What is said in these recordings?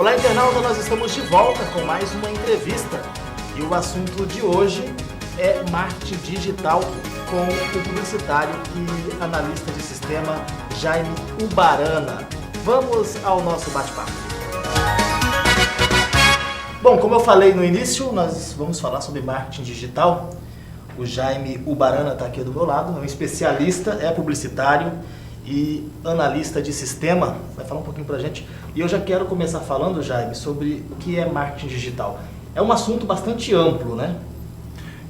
Olá, internauta, nós estamos de volta com mais uma entrevista e o assunto de hoje é marketing digital com o publicitário e analista de sistema Jaime Ubarana. Vamos ao nosso bate-papo. Bom, como eu falei no início, nós vamos falar sobre marketing digital. O Jaime Ubarana está aqui do meu lado, é um especialista, é publicitário e analista de sistema. Vai falar um pouquinho pra gente. E eu já quero começar falando, Jaime, sobre o que é marketing digital. É um assunto bastante amplo, né?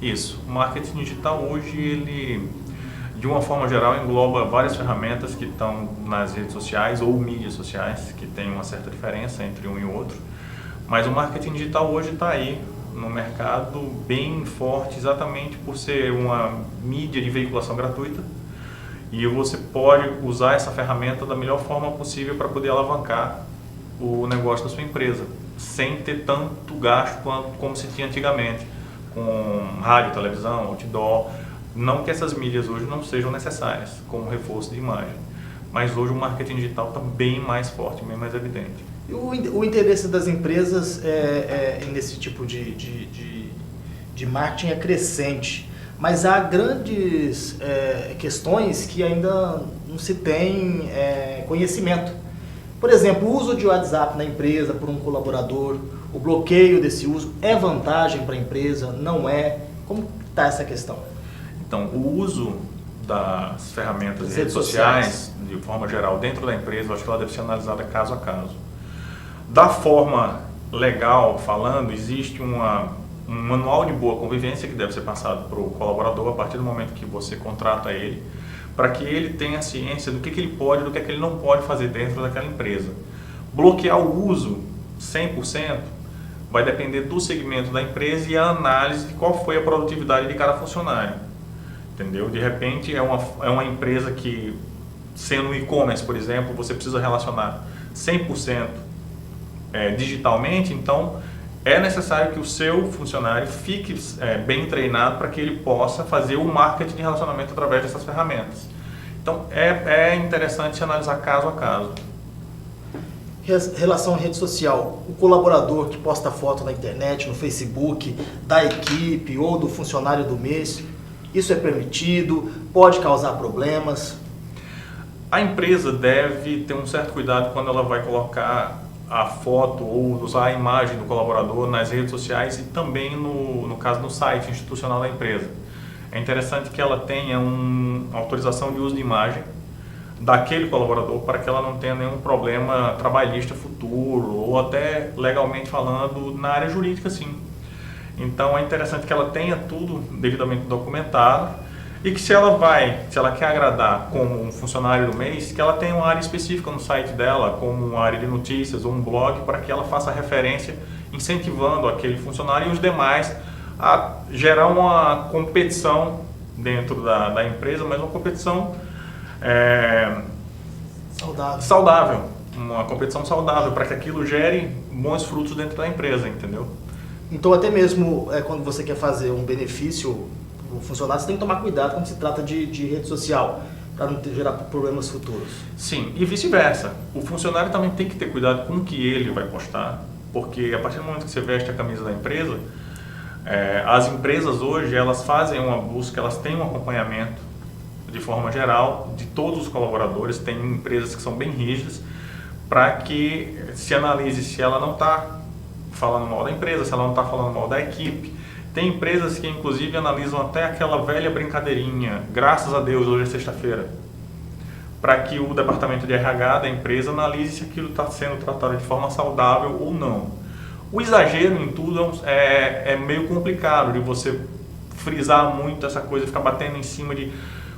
Isso. O marketing digital hoje, ele, de uma forma geral, engloba várias ferramentas que estão nas redes sociais ou mídias sociais, que tem uma certa diferença entre um e outro. Mas o marketing digital hoje está aí no mercado bem forte, exatamente por ser uma mídia de veiculação gratuita. E você pode usar essa ferramenta da melhor forma possível para poder alavancar o negócio da sua empresa, sem ter tanto gasto como se tinha antigamente, com rádio, televisão, outdoor. Não que essas mídias hoje não sejam necessárias como reforço de imagem, mas hoje o marketing digital está bem mais forte, bem mais evidente. E o interesse das empresas nesse tipo de marketing é crescente, mas há grandes questões que ainda não se tem conhecimento. Por exemplo, o uso de WhatsApp na empresa por um colaborador, o bloqueio desse uso é vantagem para a empresa, não é? Como está essa questão? Então, o uso das ferramentas de redes sociais, de forma geral, dentro da empresa, eu acho que ela deve ser analisada caso a caso. Da forma legal falando, existe um manual de boa convivência que deve ser passado para o colaborador a partir do momento que você contrata ele, para que ele tenha ciência do que ele pode e do que ele não pode fazer dentro daquela empresa. Bloquear o uso 100% vai depender do segmento da empresa e a análise de qual foi a produtividade de cada funcionário. Entendeu? De repente é uma empresa que, sendo um e-commerce, por exemplo, você precisa relacionar 100% digitalmente, então é necessário que o seu funcionário fique bem treinado para que ele possa fazer o marketing de relacionamento através dessas ferramentas. Então é interessante analisar caso a caso. Relação à rede social, o colaborador que posta foto na internet, no Facebook, da equipe ou do funcionário do mês, isso é permitido? Pode causar problemas? A empresa deve ter um certo cuidado quando ela vai colocar a foto ou usar a imagem do colaborador nas redes sociais e também, no caso, no site institucional da empresa. É interessante que ela tenha uma autorização de uso de imagem daquele colaborador para que ela não tenha nenhum problema trabalhista futuro ou até legalmente falando na área jurídica, sim. Então é interessante que ela tenha tudo devidamente documentado e que se ela quer agradar como um funcionário do mês, que ela tenha uma área específica no site dela, como uma área de notícias ou um blog, para que ela faça referência, incentivando aquele funcionário e os demais a gerar uma competição dentro da empresa, mas uma competição saudável, uma competição saudável, para que aquilo gere bons frutos dentro da empresa, entendeu? Então até mesmo quando você quer fazer um benefício, o funcionário, você tem que tomar cuidado quando se trata de rede social, para não gerar problemas futuros. Sim, e vice-versa. O funcionário também tem que ter cuidado com o que ele vai postar, porque a partir do momento que você veste a camisa da empresa, as empresas hoje, elas fazem uma busca, elas têm um acompanhamento de forma geral de todos os colaboradores. Tem empresas que são bem rígidas para que se analise se ela não está falando mal da empresa, se ela não está falando mal da equipe. Tem empresas que inclusive analisam até aquela velha brincadeirinha, graças a Deus hoje é sexta-feira, para que o departamento de RH da empresa analise se aquilo está sendo tratado de forma saudável ou não. O exagero em tudo é meio complicado de você frisar muito essa coisa, ficar batendo em cima de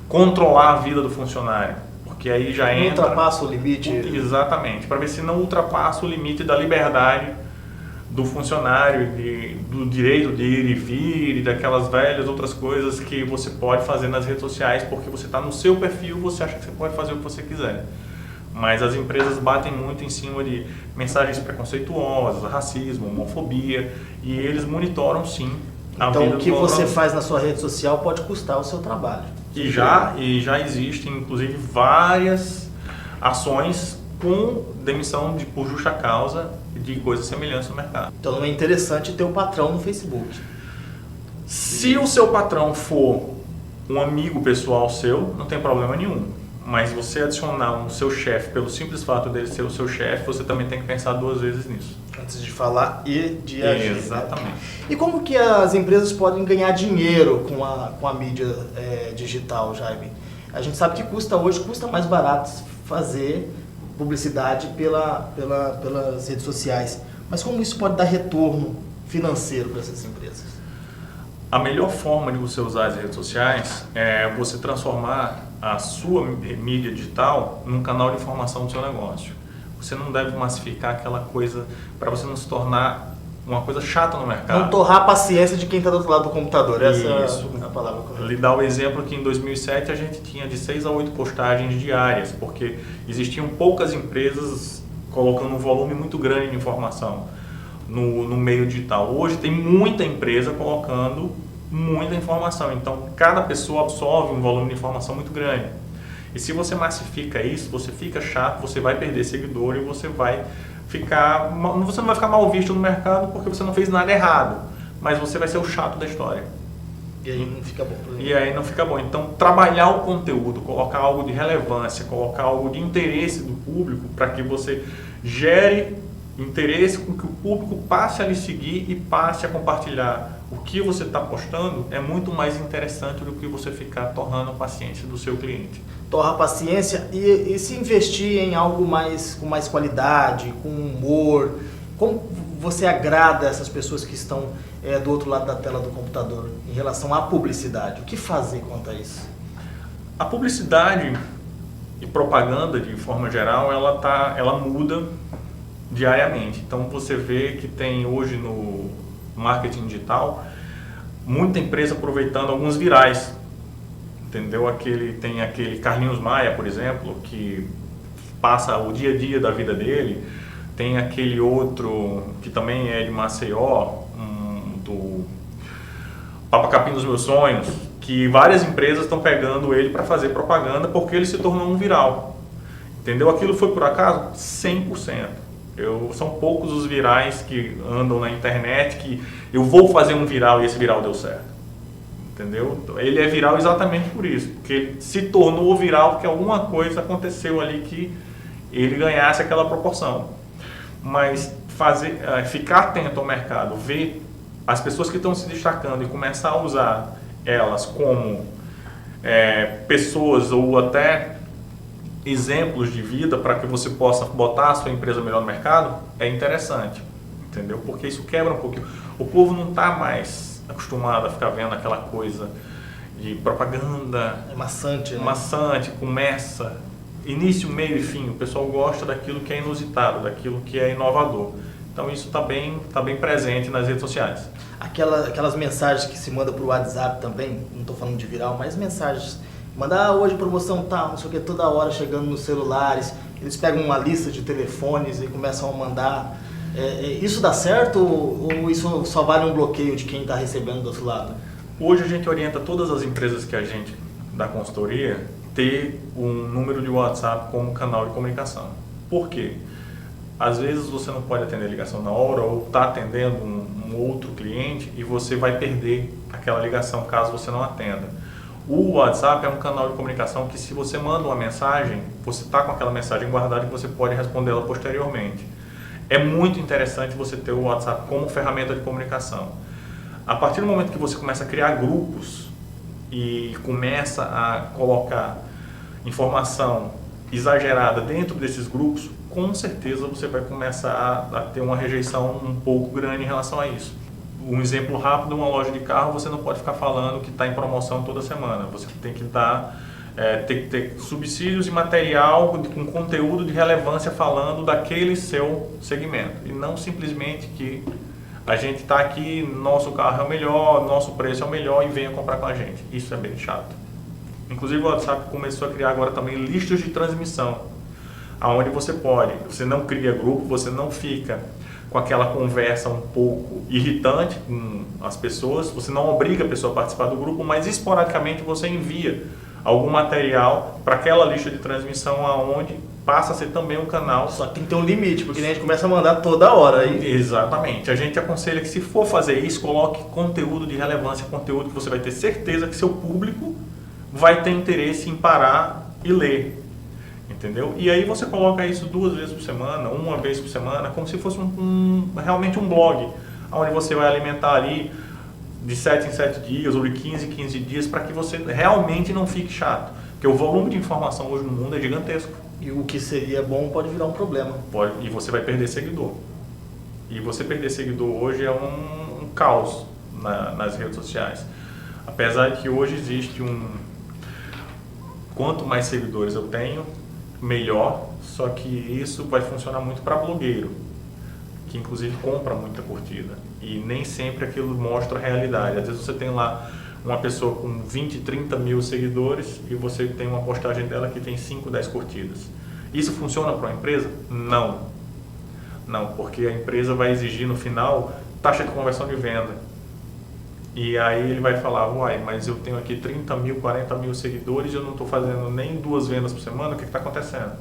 controlar a vida do funcionário, porque aí já entra... Ultrapassa o limite. Exatamente, para ver se não ultrapassa o limite da liberdade do funcionário, do direito de ir e vir e daquelas velhas outras coisas que você pode fazer nas redes sociais, porque você está no seu perfil, você acha que você pode fazer o que você quiser. Mas as empresas batem muito em cima de mensagens preconceituosas, racismo, homofobia, e eles monitoram sim a vida do colaborador. Então o que você faz na sua rede social pode custar o seu trabalho. E já existem inclusive várias ações com demissão por justa causa de coisas semelhantes no mercado. Então não é interessante ter o patrão no Facebook. Se o seu patrão for um amigo pessoal seu, não tem problema nenhum. Mas você adicionar um seu chefe pelo simples fato dele ser o seu chefe, você também tem que pensar 2 vezes nisso. Antes de falar e de agir. Exatamente. Né? E como que as empresas podem ganhar dinheiro com a mídia digital, Jaime? A gente sabe que hoje custa mais barato fazer publicidade pelas redes sociais. Mas como isso pode dar retorno financeiro para essas empresas? A melhor forma de você usar as redes sociais é você transformar a sua mídia digital num canal de informação do seu negócio. Você não deve massificar aquela coisa para você não se tornar uma coisa chata no mercado. Não torrar a paciência de quem está do outro lado do computador. Essa é a palavra correta. Lhe dar o exemplo que em 2007 a gente tinha de 6 a 8 postagens diárias, porque existiam poucas empresas colocando um volume muito grande de informação no meio digital. Hoje tem muita empresa colocando muita informação, então cada pessoa absorve um volume de informação muito grande. E se você massifica isso, você fica chato, você vai perder seguidor e você não vai ficar mal visto no mercado porque você não fez nada errado, mas você vai ser o chato da história. E aí não fica bom. E aí não fica bom. Então, trabalhar o conteúdo, colocar algo de relevância, colocar algo de interesse do público para que você gere interesse com que o público passe a lhe seguir e passe a compartilhar o que você está postando é muito mais interessante do que você ficar torrando a paciência do seu cliente. Torra a paciência e se investir em algo com mais qualidade, com humor. Como você agrada essas pessoas que estão do outro lado da tela do computador em relação à publicidade? O que fazer quanto a isso? A publicidade e propaganda, de forma geral, ela muda diariamente. Então você vê que tem hoje no marketing digital muita empresa aproveitando alguns virais, entendeu? Tem aquele Carlinhos Maia, por exemplo, que passa o dia a dia da vida dele. Tem aquele outro que também é de Maceió, do Papa Capim dos Meus Sonhos, que várias empresas estão pegando ele para fazer propaganda porque ele se tornou um viral, entendeu? Aquilo foi por acaso? 100%. São poucos os virais que andam na internet que eu vou fazer um viral e esse viral deu certo, entendeu? Ele é viral exatamente por isso, porque ele se tornou viral porque alguma coisa aconteceu ali que ele ganhasse aquela proporção. Mas ficar atento ao mercado, ver as pessoas que estão se destacando e começar a usar elas como pessoas ou até exemplos de vida para que você possa botar a sua empresa melhor no mercado, é interessante, entendeu? Porque isso quebra um pouquinho. O povo não está mais acostumado a ficar vendo aquela coisa de propaganda. É maçante, né? Maçante, começa, início, meio e fim. O pessoal gosta daquilo que é inusitado, daquilo que é inovador. Então isso está bem presente nas redes sociais. Aquelas mensagens que se manda para o WhatsApp também, não estou falando de viral, mas mensagens. Mandar hoje promoção tal, não sei o que, toda hora chegando nos celulares. Eles pegam uma lista de telefones e começam a mandar. Isso dá certo ou isso só vale um bloqueio de quem está recebendo do outro lado? Hoje a gente orienta todas as empresas que a gente da consultoria ter um número de WhatsApp como canal de comunicação. Por quê? Às vezes você não pode atender a ligação na hora ou está atendendo um outro cliente e você vai perder aquela ligação caso você não atenda. O WhatsApp é um canal de comunicação que se você manda uma mensagem, você está com aquela mensagem guardada e você pode respondê-la posteriormente. É muito interessante você ter o WhatsApp como ferramenta de comunicação. A partir do momento que você começa a criar grupos e começa a colocar informação exagerada dentro desses grupos, com certeza você vai começar a ter uma rejeição um pouco grande em relação a isso. Um exemplo rápido, uma loja de carro, você não pode ficar falando que está em promoção toda semana. Você tem que tem que ter subsídios e material com conteúdo de relevância falando daquele seu segmento. E não simplesmente que a gente está aqui, nosso carro é o melhor, nosso preço é o melhor e venha comprar com a gente. Isso é bem chato. Inclusive o WhatsApp começou a criar agora também listas de transmissão, aonde você não cria grupo, você não fica com aquela conversa um pouco irritante com as pessoas, você não obriga a pessoa a participar do grupo, mas esporadicamente você envia algum material para aquela lista de transmissão aonde passa a ser também um canal. Só que tem que ter um limite, porque a gente começa a mandar toda hora. Aí... Exatamente. A gente aconselha que, se for fazer isso, coloque conteúdo de relevância, conteúdo que você vai ter certeza que seu público vai ter interesse em parar e ler. Entendeu? E aí você coloca isso 2 vezes por semana, 1 vez por semana, como se fosse realmente um blog, onde você vai alimentar ali de 7 em 7 dias ou de 15 em 15 dias, para que você realmente não fique chato. Porque o volume de informação hoje no mundo é gigantesco. E o que seria bom pode virar um problema. Pode, e você vai perder seguidor. E você perder seguidor hoje é um caos nas redes sociais. Apesar de que hoje existe quanto mais seguidores eu tenho, melhor, só que isso vai funcionar muito para blogueiro, que inclusive compra muita curtida, e nem sempre aquilo mostra a realidade. Às vezes você tem lá uma pessoa com 20, 30 mil seguidores e você tem uma postagem dela que tem 5, 10 curtidas. Isso funciona para uma empresa? Não. Não, porque a empresa vai exigir no final taxa de conversão de venda. E aí ele vai falar, uai, mas eu tenho aqui 30 mil, 40 mil seguidores e eu não estou fazendo nem 2 vendas por semana, o que está acontecendo?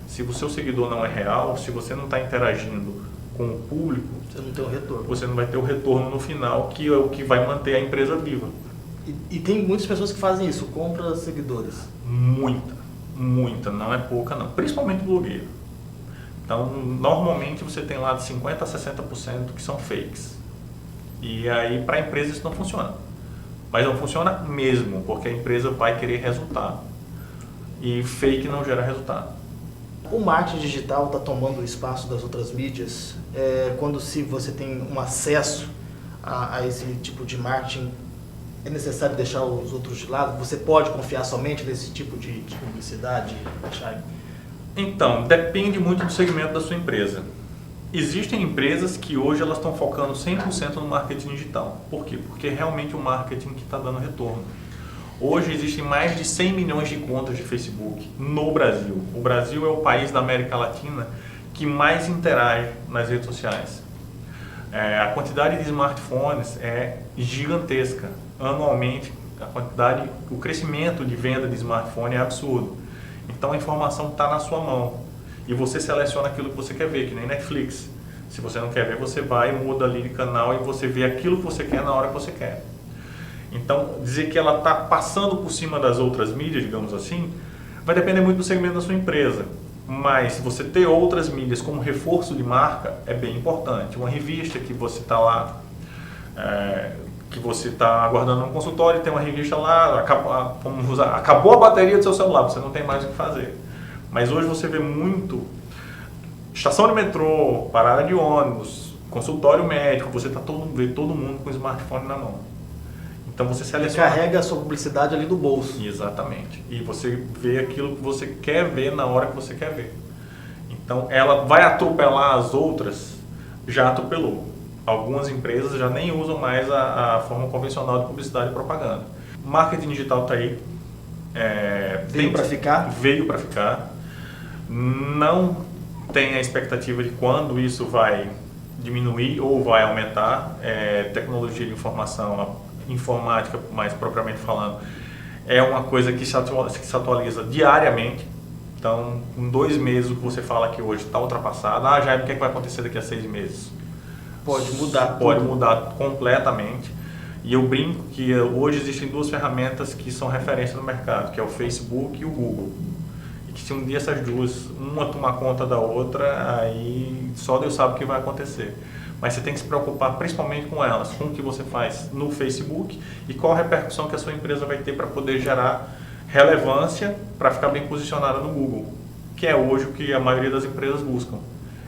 Se o seu seguidor não é real, se você não está interagindo com o público, você não tem o retorno. Você não vai ter o retorno no final, que é o que vai manter a empresa viva. E tem muitas pessoas que fazem isso, compra seguidores. Muita, não é pouca não, principalmente blogueiro. Então, normalmente você tem lá de 50% a 60% que são fakes. E aí, para a empresa isso não funciona. Mas não funciona mesmo, porque a empresa vai querer resultado. E fake não gera resultado. O marketing digital está tomando o espaço das outras mídias. Se você tem um acesso a esse tipo de marketing, é necessário deixar os outros de lado? Você pode confiar somente nesse tipo de publicidade, Chay? Então, depende muito do segmento da sua empresa. Existem empresas que hoje elas estão focando 100% no marketing digital. Por quê? Porque é realmente um marketing que está dando retorno. Hoje existem mais de 100 milhões de contas de Facebook no Brasil. O Brasil é o país da América Latina que mais interage nas redes sociais. A quantidade de smartphones é gigantesca. Anualmente, o crescimento de venda de smartphone é absurdo. Então a informação está na sua mão. E você seleciona aquilo que você quer ver, que nem Netflix. Se você não quer ver, você vai, muda ali de canal e você vê aquilo que você quer na hora que você quer. Então, dizer que ela está passando por cima das outras mídias, digamos assim, vai depender muito do segmento da sua empresa. Mas você ter outras mídias como reforço de marca é bem importante. Uma revista que você está lá, que você está aguardando um consultório, tem uma revista lá, acabou a bateria do seu celular, você não tem mais o que fazer. Mas hoje você vê muito estação de metrô, parada de ônibus, consultório médico, você vê todo mundo com o smartphone na mão. Então você seleciona. Carrega a sua publicidade ali do bolso. Exatamente. E você vê aquilo que você quer ver na hora que você quer ver. Então ela vai atropelar as outras, já atropelou. Algumas empresas já nem usam mais a forma convencional de publicidade e propaganda. O marketing digital está aí. Veio para ficar? Veio para ficar. Não tem a expectativa de quando isso vai diminuir ou vai aumentar. Tecnologia de informação, informática mais propriamente falando, é uma coisa que se atualiza diariamente. Então, em 2 meses o que você fala aqui hoje está ultrapassado. Jaime, o que vai acontecer daqui a 6 meses? Pode mudar. Pode mudar completamente. E eu brinco que hoje existem 2 ferramentas que são referência no mercado, que é o Facebook e o Google. E que se um dia essas duas, uma tomar conta da outra, aí só Deus sabe o que vai acontecer. Mas você tem que se preocupar principalmente com elas, com o que você faz no Facebook e qual a repercussão que a sua empresa vai ter para poder gerar relevância para ficar bem posicionada no Google, que é hoje o que a maioria das empresas buscam.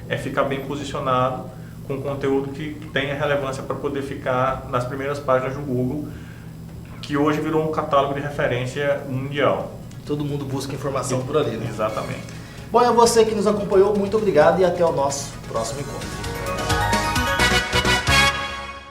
É ficar bem posicionado com conteúdo que tenha relevância para poder ficar nas primeiras páginas do Google, que hoje virou um catálogo de referência mundial. Todo mundo busca informação por ali, né? Exatamente. Bom, é você que nos acompanhou, muito obrigado e até o nosso próximo encontro.